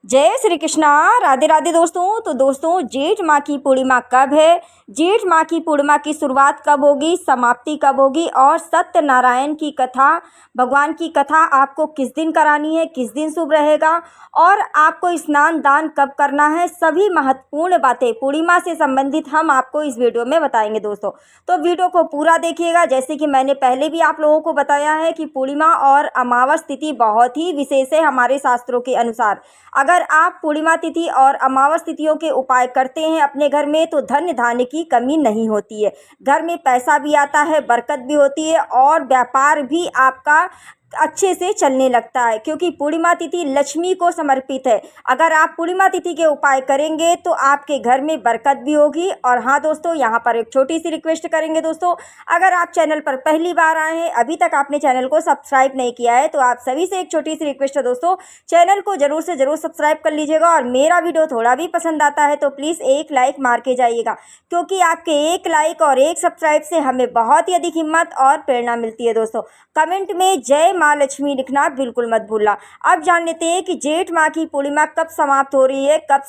जय श्री कृष्णा। राधे राधे दोस्तों। तो दोस्तों, जेठ माह की पूर्णिमा कब है, जेठ माह की पूर्णिमा की शुरुआत कब होगी, समाप्ति कब होगी, और सत्यनारायण की कथा, भगवान की कथा आपको किस दिन करानी है, किस दिन शुभ रहेगा, और आपको स्नान दान कब करना है, सभी महत्वपूर्ण बातें पूर्णिमा से संबंधित हम आपको इस वीडियो में बताएंगे दोस्तों। तो वीडियो को पूरा देखिएगा। जैसे कि मैंने पहले भी आप लोगों को बताया है कि पूर्णिमा और अमावस तिथि बहुत ही विशेष है हमारे शास्त्रों के अनुसार। अगर आप पूर्णिमा तिथि और अमावस तिथियों के उपाय करते हैं अपने घर में, तो धन धान्य की कमी नहीं होती है। घर में पैसा भी आता है, बरकत भी होती है, और व्यापार भी आपका अच्छे से चलने लगता है, क्योंकि पूर्णिमा तिथि लक्ष्मी को समर्पित है। अगर आप पूर्णिमा तिथि के उपाय करेंगे तो आपके घर में बरकत भी होगी। और हाँ दोस्तों, यहाँ पर एक छोटी सी रिक्वेस्ट करेंगे दोस्तों, अगर आप चैनल पर पहली बार आए हैं, अभी तक आपने चैनल को सब्सक्राइब नहीं किया है, तो आप सभी से एक छोटी सी रिक्वेस्ट है दोस्तों, चैनल को जरूर से जरूर सब्सक्राइब कर लीजिएगा। और मेरा वीडियो थोड़ा भी पसंद आता है तो प्लीज़ एक लाइक मार के जाइएगा, क्योंकि आपके एक लाइक और एक सब्सक्राइब से हमें बहुत ही अधिक हिम्मत और प्रेरणा मिलती है दोस्तों। कमेंट में जय माँ लक्ष्मी लिखना बिल्कुल मत भूलना। अब जान लेते हैं कि जेठ माह की पूर्णिमा कब समाप्त हो रही है, कब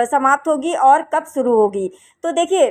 समाप्त होगी और कब शुरू होगी। तो देखिए,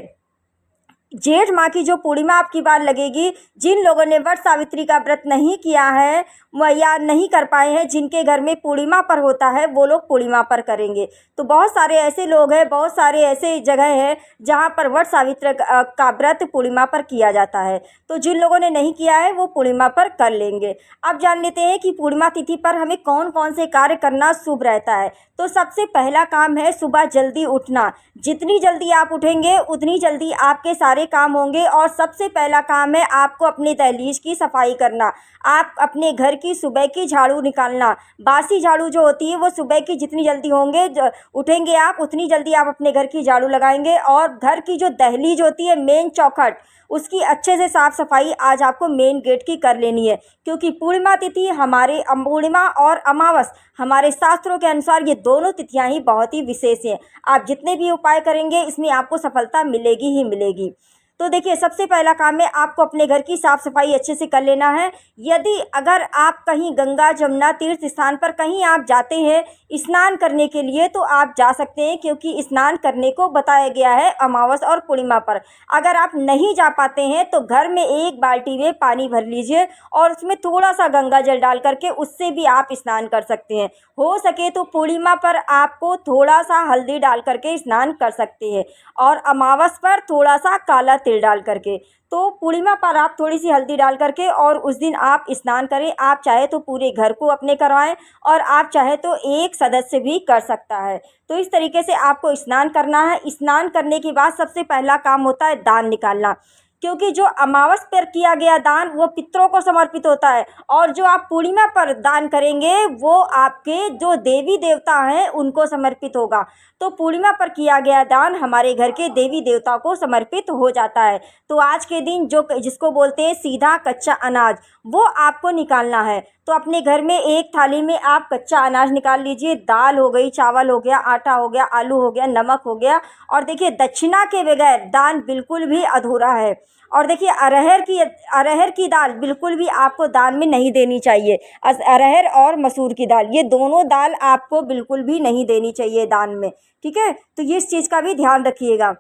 जेठ माह की जो पूर्णिमा आपकी बार लगेगी, जिन लोगों ने वट सावित्री का व्रत नहीं किया है या नहीं कर पाए हैं, जिनके घर में पूर्णिमा पर होता है, वो लोग पूर्णिमा पर करेंगे। तो बहुत सारे ऐसे लोग हैं, बहुत सारे ऐसे जगह है जहाँ पर वट सावित्री का व्रत पूर्णिमा पर किया जाता है। तो जिन लोगों ने नहीं किया है वो पूर्णिमा पर कर लेंगे। अब जान लेते हैं कि पूर्णिमा तिथि पर हमें कौन कौन से कार्य करना शुभ रहता है। तो सबसे पहला काम है सुबह जल्दी उठना। जितनी जल्दी आप उठेंगे उतनी जल्दी आपके सारे काम होंगे। और सबसे पहला काम है आपको अपने दहलीज की सफाई करना। आप अपने घर की सुबह की झाड़ू निकालना। बासी झाड़ू जो होती है वो सुबह की जितनी जल्दी होंगे उठेंगे आप, उतनी जल्दी आप अपने घर की झाड़ू लगाएंगे। और घर की जो दहलीज होती है, मेन चौखट, उसकी अच्छे से साफ़ सफाई आज आपको मेन गेट की कर लेनी है, क्योंकि पूर्णिमा तिथि हमारे पूर्णिमा और अमावस हमारे शास्त्रों के अनुसार ये दोनों तिथियां ही बहुत ही विशेष हैं। आप जितने भी उपाय करेंगे इसमें आपको सफलता मिलेगी ही मिलेगी। तो देखिए, सबसे पहला काम है आपको अपने घर की साफ़ सफाई अच्छे से कर लेना है। यदि अगर आप कहीं गंगा जमुना तीर्थ स्थान पर कहीं आप जाते हैं स्नान करने के लिए, तो आप जा सकते हैं, क्योंकि स्नान करने को बताया गया है अमावस और पूर्णिमा पर। अगर आप नहीं जा पाते हैं तो घर में एक बाल्टी में पानी भर लीजिए और उसमें थोड़ा सा गंगा जल डाल करके उससे भी आप स्नान कर सकते हैं। हो सके तो पूर्णिमा पर आपको थोड़ा सा हल्दी डाल करके स्नान कर सकते हैं, और अमावस पर थोड़ा सा काला तिल डाल करके। तो पूर्णिमा पर आप थोड़ी सी हल्दी डाल करके और उस दिन आप स्नान करें। आप चाहे तो पूरे घर को अपने करवाएं, और आप चाहे तो एक सदस्य भी कर सकता है। तो इस तरीके से आपको स्नान करना है। स्नान करने के बाद सबसे पहला काम होता है दान निकालना, क्योंकि जो अमावस पर किया गया दान वो पितरों को समर्पित होता है, और जो आप पूर्णिमा पर दान करेंगे वो आपके जो देवी देवता हैं उनको समर्पित होगा। तो पूर्णिमा पर किया गया दान हमारे घर के देवी देवता को समर्पित हो जाता है। तो आज के दिन जो जिसको बोलते हैं सीधा कच्चा अनाज, वो आपको निकालना है। तो अपने घर में एक थाली में आप कच्चा अनाज निकाल लीजिए। दाल हो गई, चावल हो गया, आटा हो गया, आलू हो गया, नमक हो गया। और देखिए, दक्षिणा के बगैर दान बिल्कुल भी अधूरा है। और देखिए, अरहर की दाल बिल्कुल भी आपको दान में नहीं देनी चाहिए। अरहर और मसूर की दाल, ये दोनों दाल आपको बिल्कुल भी नहीं देनी चाहिए दान में। ठीक है, तो ये इस चीज़ का भी ध्यान रखिएगा।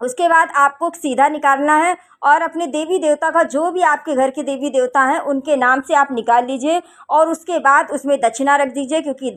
उसके बाद आपको सीधा निकालना है, और अपने देवी देवता का, जो भी आपके घर के देवी देवता हैं उनके नाम से आप निकाल लीजिए। और उसके बाद उसमें दक्षिणा रख दीजिए, क्योंकि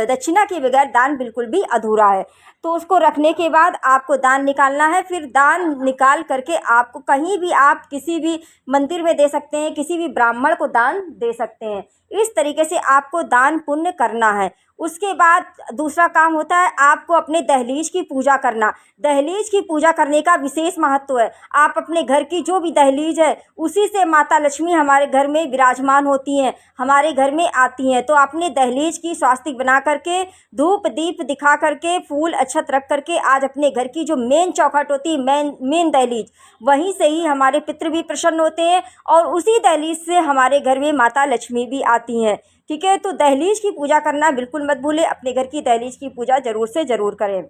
दक्षिणा के बगैर दान बिल्कुल भी अधूरा है। तो उसको रखने के बाद आपको दान निकालना है। फिर दान निकाल करके आपको कहीं भी, आप किसी भी मंदिर में दे सकते हैं, किसी भी ब्राह्मण को दान दे सकते हैं। इस तरीके से आपको दान पुण्य करना है। उसके बाद दूसरा काम होता है आपको अपने दहलीज की पूजा करना। दहलीज की पूजा करने का विशेष महत्व है। आप अपने घर की जो भी दहलीज है, उसी से माता लक्ष्मी हमारे घर में विराजमान होती हैं, हमारे घर में आती हैं। तो अपने दहलीज की स्वास्तिक बना करके, धूप दीप दिखा करके, फूल अक्षत रख करके, आज अपने घर की जो मेन चौखट होती है, मेन दहलीज, वहीं से ही हमारे पितृ भी प्रसन्न होते हैं, और उसी दहलीज से हमारे घर में माता लक्ष्मी भी आती हैं। ठीक है, तो दहलीज की पूजा करना बिल्कुल मत भूलें। अपने घर की दहलीज की पूजा ज़रूर से ज़रूर करें।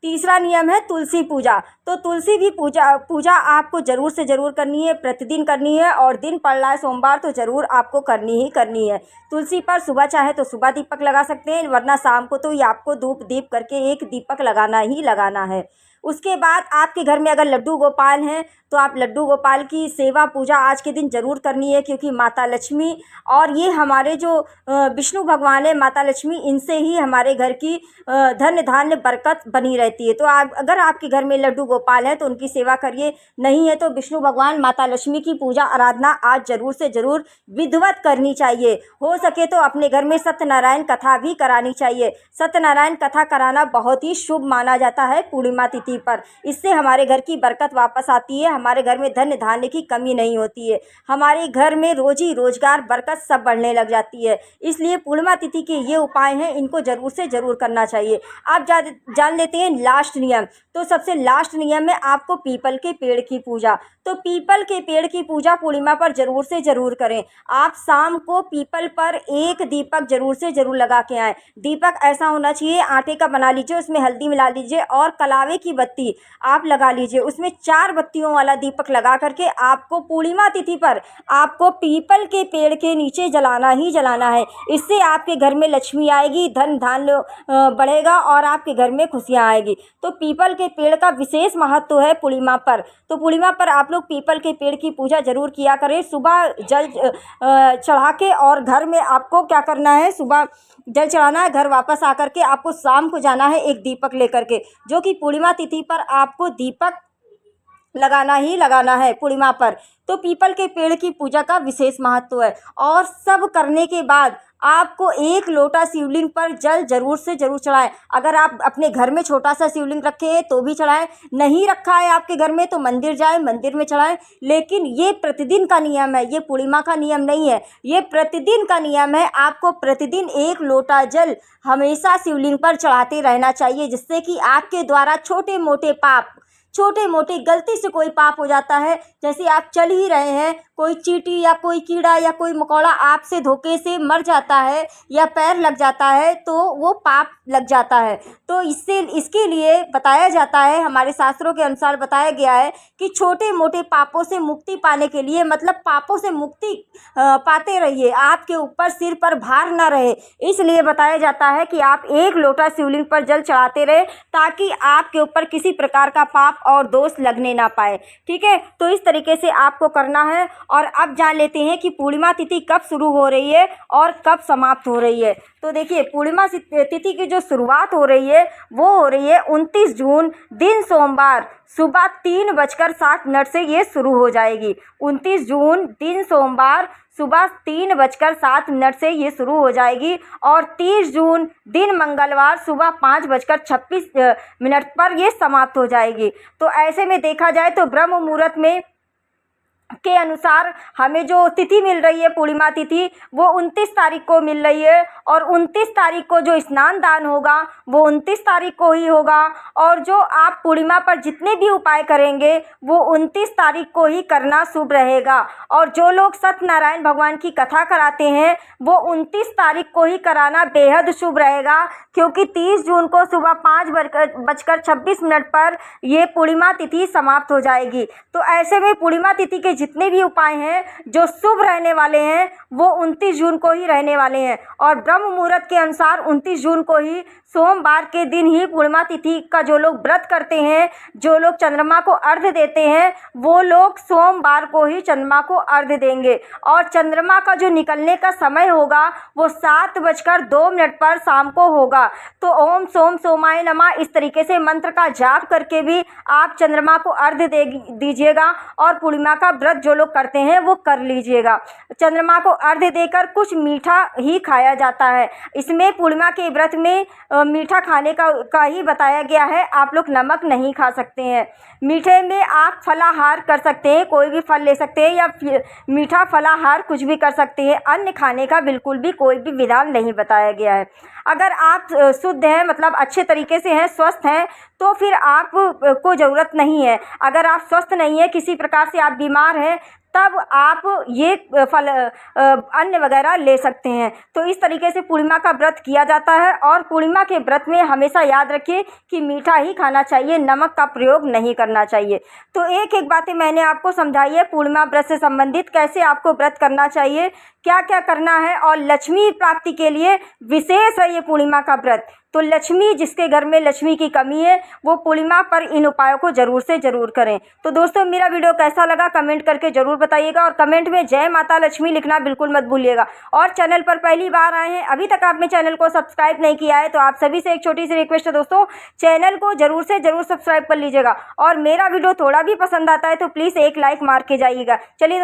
तीसरा नियम है तुलसी पूजा। तो तुलसी भी पूजा आपको ज़रूर से ज़रूर करनी है, प्रतिदिन करनी है, और दिन पड़ रहा है सोमवार तो ज़रूर आपको करनी ही करनी है। तुलसी पर सुबह चाहे तो सुबह दीपक लगा सकते हैं, वरना शाम को तो ये आपको धूप दीप करके एक दीपक लगाना ही लगाना है। उसके बाद आपके घर में अगर लड्डू गोपाल हैं तो आप लड्डू गोपाल की सेवा पूजा आज के दिन ज़रूर करनी है, क्योंकि माता लक्ष्मी और ये हमारे जो विष्णु भगवान है, माता लक्ष्मी, इनसे ही हमारे घर की धन धान्य बरकत बनी रहती है। तो आप अगर आपके घर में लड्डू गोपाल हैं तो उनकी सेवा करिए, नहीं है तो विष्णु भगवान माता लक्ष्मी की पूजा आराधना आज ज़रूर से ज़रूर विधिवत करनी चाहिए। हो सके तो अपने घर में सत्यनारायण कथा भी करानी चाहिए। सत्यनारायण कथा कराना बहुत ही शुभ माना जाता है पूर्णिमा तिथि पर। इससे हमारे घर की बरकत वापस आती है, हमारे घर में धन धान्य की कमी नहीं होती है, हमारे घर में रोजी रोजगार बरकत सब बढ़ने लग जाती है। इसलिए पूर्णिमा तिथि के ये उपाय हैं, इनको ज़रूर से ज़रूर करना चाहिए। आप जान लेते हैं लास्ट नियम। तो सबसे लास्ट नियम है आपको पीपल के पेड़ की पूजा। तो पीपल के पेड़ की पूजा पूर्णिमा पर ज़रूर से ज़रूर करें। आप शाम को पीपल पर एक दीपक ज़रूर से ज़रूर लगा के आएँ। दीपक ऐसा होना चाहिए, आटे का बना लीजिए, उसमें हल्दी मिला लीजिए और कलावे की बत्ती आप लगा लीजिए। उसमें 4 बत्तियों वाला दीपक लगा करके आपको पूर्णिमा तिथि पर आपको पीपल के पेड़ के नीचे जलाना ही जलाना है। इससे आपके घर में लक्ष्मी आएगी, धन धान्य बढ़ेगा और आपके घर में खुशियाँ आएगी। तो पीपल के पेड़ का विशेष महत्व है पूर्णिमा पर। तो पूर्णिमा पर आप लोग पीपल के पेड़ की पूजा ज़रूर किया करें। सुबह जल चढ़ा के, और घर में आपको क्या करना है, सुबह जल चढ़ाना है, घर वापस आकर के आपको शाम को जाना है एक दीपक लेकर के, जो कि पूर्णिमा तिथि पर आपको दीपक लगाना ही लगाना है पूर्णिमा पर। तो पीपल के पेड़ की पूजा का विशेष महत्व है। और सब करने के बाद आपको 1 लोटा शिवलिंग पर जल ज़रूर से ज़रूर चढ़ाएं। अगर आप अपने घर में छोटा सा शिवलिंग रखे हैं तो भी चढ़ाएं, नहीं रखा है आपके घर में तो मंदिर जाएं, मंदिर में चढ़ाएं। लेकिन ये प्रतिदिन का नियम है, ये पूर्णिमा का नियम नहीं है, ये प्रतिदिन का नियम है। आपको प्रतिदिन 1 लोटा जल हमेशा शिवलिंग पर चढ़ाते रहना चाहिए, जिससे कि आपके द्वारा छोटे मोटे गलती से कोई पाप हो जाता है। जैसे आप चल ही रहे हैं, कोई चींटी या कोई कीड़ा या कोई मकोड़ा आपसे धोखे से मर जाता है या पैर लग जाता है तो वो पाप लग जाता है। तो इसके लिए बताया जाता है, हमारे शास्त्रों के अनुसार बताया गया है कि छोटे मोटे पापों से मुक्ति पाने के लिए, मतलब पापों से मुक्ति पाते रहिए, आपके ऊपर सिर पर भार ना रहे, इसलिए बताया जाता है कि आप 1 लोटा शिवलिंग पर जल चढ़ाते रहे, ताकि आपके ऊपर किसी प्रकार का पाप और दोष लगने ना पाए। ठीक है, तो इस तरीके से आपको करना है। और अब जान लेते हैं कि पूर्णिमा तिथि कब शुरू हो रही है और कब समाप्त हो रही है। तो देखिए, पूर्णिमा तिथि की जो शुरुआत हो रही है वो हो रही है 29 जून दिन सोमवार सुबह 3:60 से ये शुरू हो जाएगी। 29 जून दिन सोमवार सुबह 3:60 से ये शुरू हो जाएगी, और 30 जून दिन मंगलवार सुबह 5:26 पर ये समाप्त हो जाएगी। तो ऐसे में देखा जाए तो ब्रह्म मुहूर्त में के अनुसार हमें जो तिथि मिल रही है पूर्णिमा तिथि, वो 29 तारीख को मिल रही है। और 29 तारीख को जो स्नान दान होगा वो 29 तारीख को ही होगा। और जो आप पूर्णिमा पर जितने भी उपाय करेंगे वो 29 तारीख को ही करना शुभ रहेगा। और जो लोग सत्यनारायण भगवान की कथा कराते हैं वो 29 तारीख को ही कराना बेहद शुभ रहेगा, क्योंकि 30 जून को सुबह 5:26 पर ये पूर्णिमा तिथि समाप्त हो जाएगी। तो ऐसे में पूर्णिमा तिथि के जितने भी उपाय हैं जो शुभ रहने वाले हैं वो 29 जून को ही रहने वाले हैं। और ब्रह्म मुहूर्त के अनुसार 29 जून को ही सोमवार के दिन ही पूर्णिमा तिथि का जो लोग व्रत करते हैं, जो लोग चंद्रमा को अर्घ्य देते हैं, वो लोग सोमवार को ही चंद्रमा को अर्घ्य देंगे। और चंद्रमा का जो निकलने का समय होगा वो 7:02 पर शाम को होगा। तो ओम सोम सोमाय नमः इस तरीके से मंत्र का जाप करके भी आप चंद्रमा को अर्घ्य दीजिएगा। और पूर्णिमा का व्रत जो लोग करते हैं वो कर लीजिएगा। चंद्रमा को अर्घ्य देकर कुछ मीठा ही खाया जाता है। इसमें पूर्णिमा के व्रत में मीठा खाने का ही बताया गया है। आप लोग नमक नहीं खा सकते हैं। मीठे में आप फलाहार कर सकते हैं, कोई भी फल ले सकते हैं, या मीठा फलाहार कुछ भी कर सकते हैं। अन्न खाने का बिल्कुल भी कोई भी विधान नहीं बताया गया है। अगर आप शुद्ध हैं, मतलब अच्छे तरीके से हैं, स्वस्थ हैं, तो फिर आप को ज़रूरत नहीं है। अगर आप स्वस्थ नहीं है, किसी प्रकार से आप बीमार बीमार हैं तब आप ये फल अन्न वगैरह ले सकते हैं। तो इस तरीके से पूर्णिमा का व्रत किया जाता है और पूर्णिमा के व्रत में हमेशा याद रखिए कि मीठा ही खाना चाहिए, नमक का प्रयोग नहीं करना चाहिए। तो एक एक बातें मैंने आपको समझाई है पूर्णिमा व्रत से संबंधित, कैसे आपको व्रत करना चाहिए, क्या क्या करना है, और लक्ष्मी प्राप्ति के लिए विशेष है ये पूर्णिमा का व्रत। तो लक्ष्मी, जिसके घर में लक्ष्मी की कमी है वो पूर्णिमा पर इन उपायों को ज़रूर से ज़रूर करें। तो दोस्तों मेरा वीडियो कैसा लगा कमेंट करके ज़रूर बताइएगा और कमेंट में जय माता लक्ष्मी लिखना बिल्कुल मत भूलिएगा। और चैनल पर पहली बार आए हैं, अभी तक आपने चैनल को सब्सक्राइब नहीं किया है, तो आप सभी से एक छोटी सी रिक्वेस्ट है दोस्तों, चैनल को ज़रूर से ज़रूर सब्सक्राइब कर लीजिएगा। और मेरा वीडियो थोड़ा भी पसंद आता है तो प्लीज़ एक लाइक मार के जाइएगा। चलिए